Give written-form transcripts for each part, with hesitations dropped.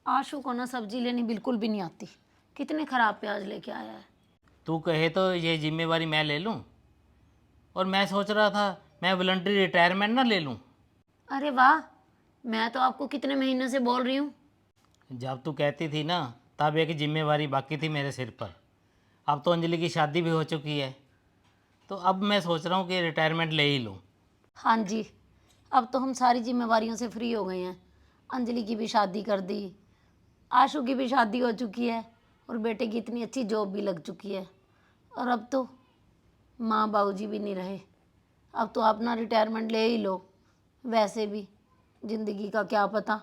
आशु को ना सब्जी लेनी बिल्कुल भी नहीं आती। कितने खराब प्याज लेके आया है। तू कहे तो ये जिम्मेवारी मैं ले लूँ। और मैं सोच रहा था मैं वॉलंटरी रिटायरमेंट ना ले लूँ। अरे वाह, मैं तो आपको कितने महीने से बोल रही हूँ। जब तू कहती थी ना तब एक जिम्मेवारी बाकी थी मेरे सिर पर। अब तो अंजलि की शादी भी हो चुकी है, तो अब मैं सोच रहा हूँ कि रिटायरमेंट ले ही लूँ। हाँ जी, अब तो हम सारी जिम्मेवारियों से फ्री हो गए हैं। अंजलि की भी शादी कर दी, आशु की भी शादी हो चुकी है और बेटे की इतनी अच्छी जॉब भी लग चुकी है। और अब तो माँ बाबूजी भी नहीं रहे। अब तो अपना रिटायरमेंट ले ही लो। वैसे भी ज़िंदगी का क्या पता,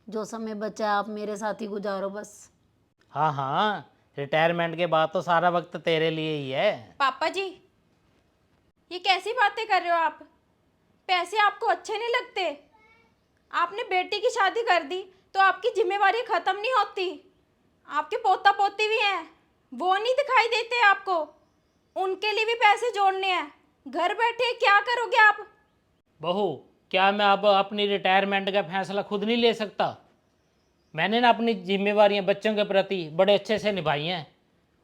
जो समय बचा है आप मेरे साथ ही गुजारो बस। हाँ हाँ, रिटायरमेंट के बाद तो सारा वक्त तेरे लिए ही है। पापा जी, ये कैसी बातें कर रहे हो आप? पैसे आपको अच्छे नहीं लगते? आपने बेटी की शादी कर दी तो आपकी जिम्मेवारी खत्म नहीं होती। आपके पोता पोती भी हैं, वो नहीं दिखाई देते आपको? उनके लिए भी पैसे जोड़ने हैं। घर बैठे क्या करोगे आप? बहू, क्या मैं अब अपनी रिटायरमेंट का फैसला खुद नहीं ले सकता? मैंने ना अपनी जिम्मेवारियां बच्चों के प्रति बड़े अच्छे से निभाई हैं।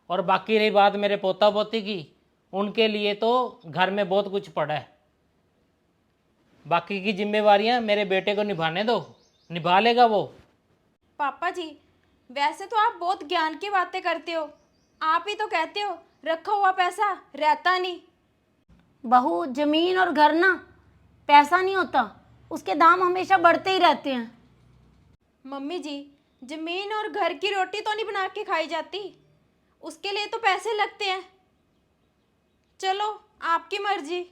और बाकी रही बात मेरे पोता पोती की, उनके लिए तो घर में बहुत कुछ पड़ा है। बाकी की जिम्मेवारियां मेरे बेटे को निभाने दो, निभा लेगा वो। पापा जी, वैसे तो आप बहुत ज्ञान की बातें करते हो। आप ही तो कहते हो रखा हुआ पैसा रहता नहीं। बहू, जमीन और घर ना पैसा नहीं होता, उसके दाम हमेशा बढ़ते ही रहते हैं। मम्मी जी, जमीन और घर की रोटी तो नहीं बना के खाई जाती, उसके लिए तो पैसे लगते हैं। चलो, आपकी मर्जी।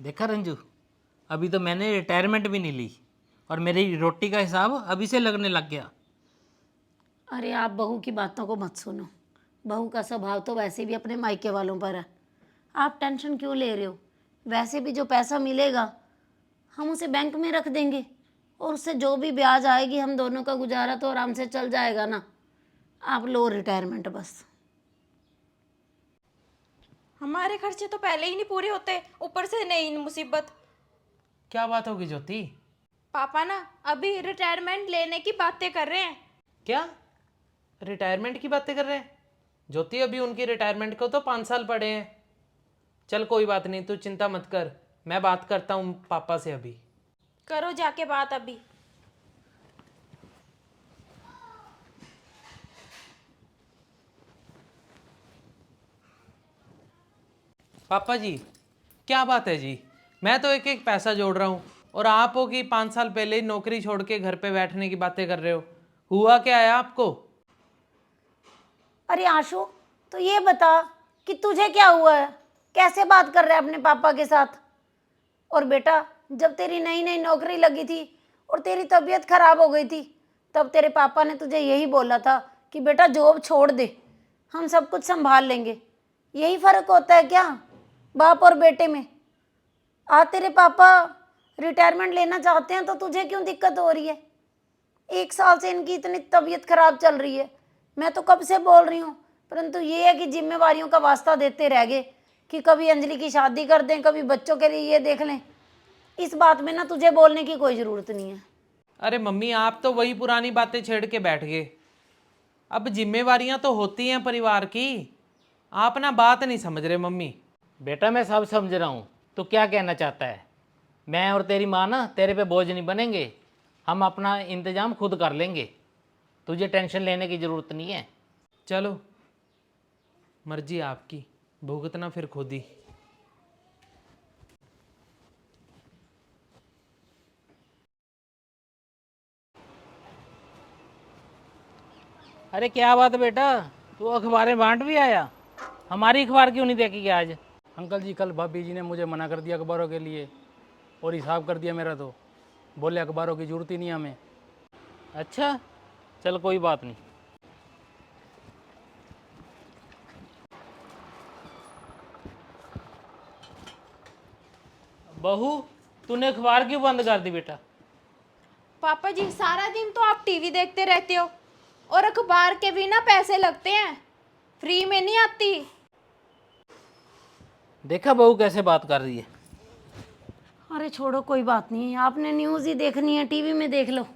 देखा रंजू, अभी तो मैंने रिटायरमेंट भी नहीं ली और मेरी रोटी का हिसाब अभी से लगने लग गया। अरे आप बहू की बातों को मत सुनो। बहू का स्वभाव तो वैसे भी अपने मायके वालों पर है। आप टेंशन क्यों ले रहे हो? वैसे भी जो पैसा मिलेगा हम उसे बैंक में रख देंगे और उससे जो भी ब्याज आएगी हम दोनों का गुजारा तो आराम से चल जाएगा ना। आप लो रिटायरमेंट बस। हमारे खर्चे तो पहले ही नहीं पूरे होते, ऊपर से नई मुसीबत। क्या बात होगी ज्योति? पापा ना अभी रिटायरमेंट लेने की बातें कर रहे हैं। क्या रिटायरमेंट की बातें कर रहे हैं? ज्योति, अभी उनकी रिटायरमेंट को तो 5 साल पड़े हैं। चल कोई बात नहीं, तू चिंता मत कर, मैं बात करता हूँ पापा से अभी। करो जाके बात अभी। पापा जी, क्या बात है जी? मैं तो एक एक पैसा जोड़ रहा हूँ और आप हो कि 5 साल पहले ही नौकरी छोड़ के घर पे बैठने की बातें कर रहे हो। हुआ क्या है आपको? अरे आशु, तो ये बता कि तुझे क्या हुआ है? कैसे बात कर रहा है अपने पापा के साथ? और बेटा, जब तेरी नई नई नौकरी लगी थी और तेरी तबीयत खराब हो गई थी तब तेरे पापा ने तुझे यही बोला था कि बेटा जॉब छोड़ दे, हम सब कुछ संभाल लेंगे। यही फर्क होता है क्या बाप और बेटे में? आज तेरे पापा रिटायरमेंट लेना चाहते हैं तो तुझे क्यों दिक्कत हो रही है? 1 साल से इनकी इतनी तबीयत खराब चल रही है। मैं तो कब से बोल रही हूँ, परंतु ये है कि जिम्मेवारियों का वास्ता देते रह गए कि कभी अंजलि की शादी कर दें, कभी बच्चों के लिए ये देख लें। इस बात में ना तुझे बोलने की कोई ज़रूरत नहीं है। अरे मम्मी, आप तो वही पुरानी बातें छेड़ के बैठ गए। अब जिम्मेवारियां तो होती हैं परिवार की, आप ना बात नहीं समझ रहे मम्मी। बेटा मैं सब समझ रहा हूँ, तो क्या कहना चाहता है? मैं और तेरी माँ ना तेरे पे बोझ नहीं बनेंगे, हम अपना इंतजाम खुद कर लेंगे। तुझे टेंशन लेने की ज़रूरत नहीं है। चलो, मर्जी आपकी, भुगतना फिर खुद ही। अरे क्या बात है बेटा, तू अखबारें बांट भी आया? हमारी अखबार क्यों नहीं देखी क्या आज? अंकल जी, कल भाभी जी ने मुझे मना कर दिया अखबारों के लिए और हिसाब कर दिया मेरा। तो बोले अखबारों की जरूरत ही नहीं हमें। अच्छा, चल कोई बात नहीं। बहू, तूने अखबार क्यों बंद कर दी बेटा? पापा जी, सारा दिन तो आप टीवी देखते रहते हो और अखबार के भी ना पैसे लगते हैं, फ्री में नहीं आती। देखा बहू कैसे बात कर रही है। अरे छोड़ो, कोई बात नहीं, आपने न्यूज़ ही देखनी है, टीवी में देख लो।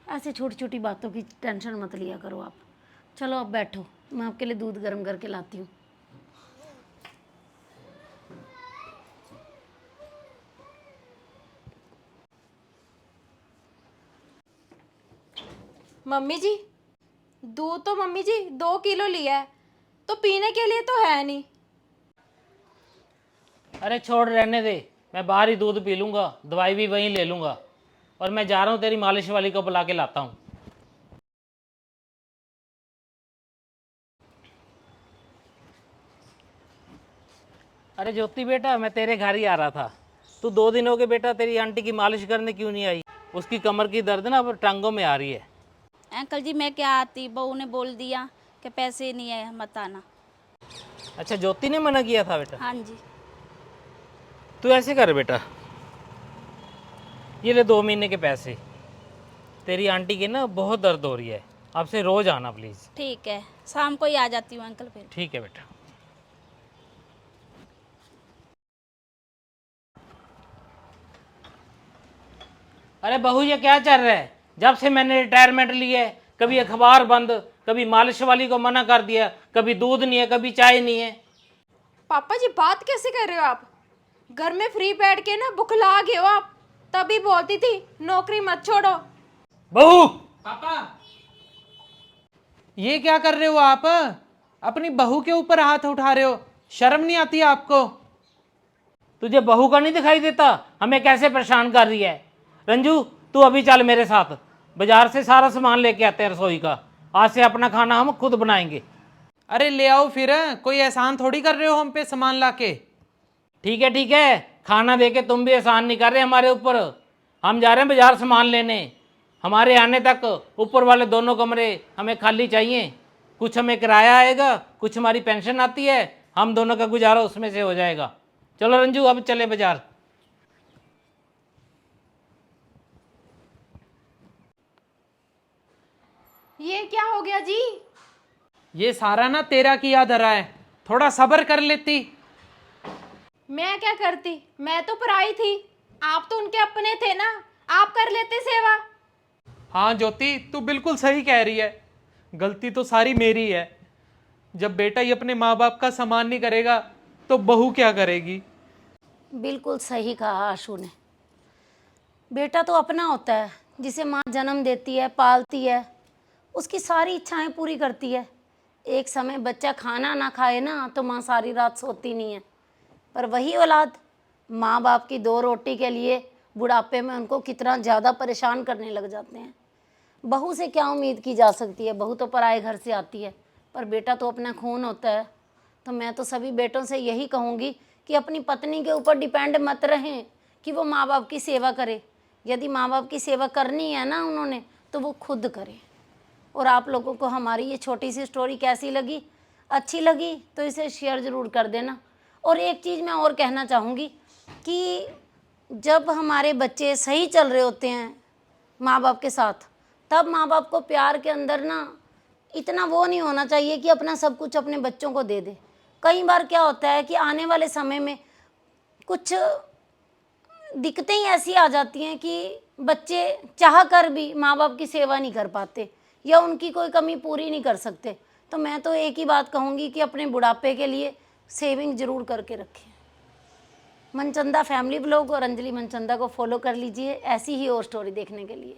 ऐसे छोटी छोटी बातों की टेंशन मत लिया करो आप। चलो अब बैठो, मैं आपके लिए दूध गर्म करके लाती हूँ। मम्मी जी, दूध तो मम्मी जी 2 किलो लिया है, तो पीने के लिए तो है नहीं। अरे छोड़, रहने दे, मैं बाहर ही दूध पी लूँगा, दवाई भी वहीं ले लूँगा। और मैं जा रहा हूँ, तेरी मालिश वाली को बुला के लाता हूँ। अरे ज्योति बेटा, मैं तेरे घर ही आ रहा था। तू 2 दिन हो गए बेटा, तेरी आंटी की मालिश करने क्यों नहीं आई? उसकी कमर की दर्द ना अब टांगों में आ रही है। अंकल जी मैं क्या आती, बहू ने बोल दिया कि पैसे नहीं है, मत आना। अच्छा, ज्योति ने मना किया था बेटा? हाँ जी। तू ऐसे कर बेटा, ये ले 2 महीने के पैसे। तेरी आंटी की ना बहुत दर्द हो रही है, आपसे रोज़ आना प्लीज़। ठीक है, शाम को ही आ जाती हूँ अंकल फिर। ठीक है बेटा। अरे बहू, ये क्या चल रहा है? जब से मैंने रिटायरमेंट ली है, कभी अखबार बंद, कभी मालिश वाली को मना कर दिया, कभी दूध नहीं है, कभी चाय नहीं है। पापा जी बात कैसे कर रहे हो आप? घर में फ्री बैठ के ना बुखला गए हो आप, तभी बोलती थी नौकरी मत छोड़ो। बहू, पापा, ये क्या कर रहे हो आप? अपनी बहू के ऊपर हाथ उठा रहे हो, शर्म नहीं आती आपको? तुझे बहू का नहीं दिखाई देता हमें कैसे परेशान कर रही है? रंजू, तू अभी चल मेरे साथ, बाजार से सारा सामान लेके आते हैं रसोई का। आज से अपना खाना हम खुद बनाएंगे। अरे ले आओ फिर, कोई एहसान थोड़ी कर रहे हो हम पे सामान लाके। ठीक है ठीक है, खाना दे के तुम भी एहसान नहीं कर रहे हमारे ऊपर। हम जा रहे हैं बाजार सामान लेने। हमारे आने तक ऊपर वाले दोनों कमरे हमें खाली चाहिए। कुछ हमें किराया आएगा, कुछ हमारी पेंशन आती है, हम दोनों का गुजारा उसमें से हो जाएगा। चलो रंजू, अब चले बाजार। ये क्या हो गया जी? ये सारा ना तेरा किया धरा है, थोड़ा सब्र कर लेती। मैं क्या करती, मैं तो पराई थी, आप तो उनके अपने थे ना, आप कर लेते सेवा। हाँ ज्योति, तू बिल्कुल सही कह रही है, गलती तो सारी मेरी है। जब बेटा ही अपने माँ बाप का सम्मान नहीं करेगा तो बहू क्या करेगी? बिल्कुल सही कहा आशु ने। बेटा तो अपना होता है, जिसे माँ जन्म देती है, पालती है, उसकी सारी इच्छाएं पूरी करती है। एक समय बच्चा खाना ना खाए ना तो माँ सारी रात सोती नहीं है, पर वही औलाद माँ बाप की 2 रोटी के लिए बुढ़ापे में उनको कितना ज़्यादा परेशान करने लग जाते हैं। बहू से क्या उम्मीद की जा सकती है? बहू तो पराए घर से आती है, पर बेटा तो अपना खून होता है। तो मैं तो सभी बेटों से यही कहूँगी कि अपनी पत्नी के ऊपर डिपेंड मत रहें कि वो माँ बाप की सेवा करे। यदि माँ बाप की सेवा करनी है ना उन्होंने, तो वो खुद करें। और आप लोगों को हमारी ये छोटी सी स्टोरी कैसी लगी? अच्छी लगी तो इसे शेयर ज़रूर कर देना। और एक चीज़ मैं और कहना चाहूँगी कि जब हमारे बच्चे सही चल रहे होते हैं माँ बाप के साथ, तब माँ बाप को प्यार के अंदर ना इतना वो नहीं होना चाहिए कि अपना सब कुछ अपने बच्चों को दे दे। कई बार क्या होता है कि आने वाले समय में कुछ दिक्कतें ही ऐसी आ जाती हैं कि बच्चे चाह कर भी माँ बाप की सेवा नहीं कर पाते या उनकी कोई कमी पूरी नहीं कर सकते। तो मैं तो एक ही बात कहूँगी कि अपने बुढ़ापे के लिए सेविंग ज़रूर करके रखें। मनचंदा फैमिली ब्लॉग और अंजलि मनचंदा को फॉलो कर लीजिए ऐसी ही और स्टोरी देखने के लिए।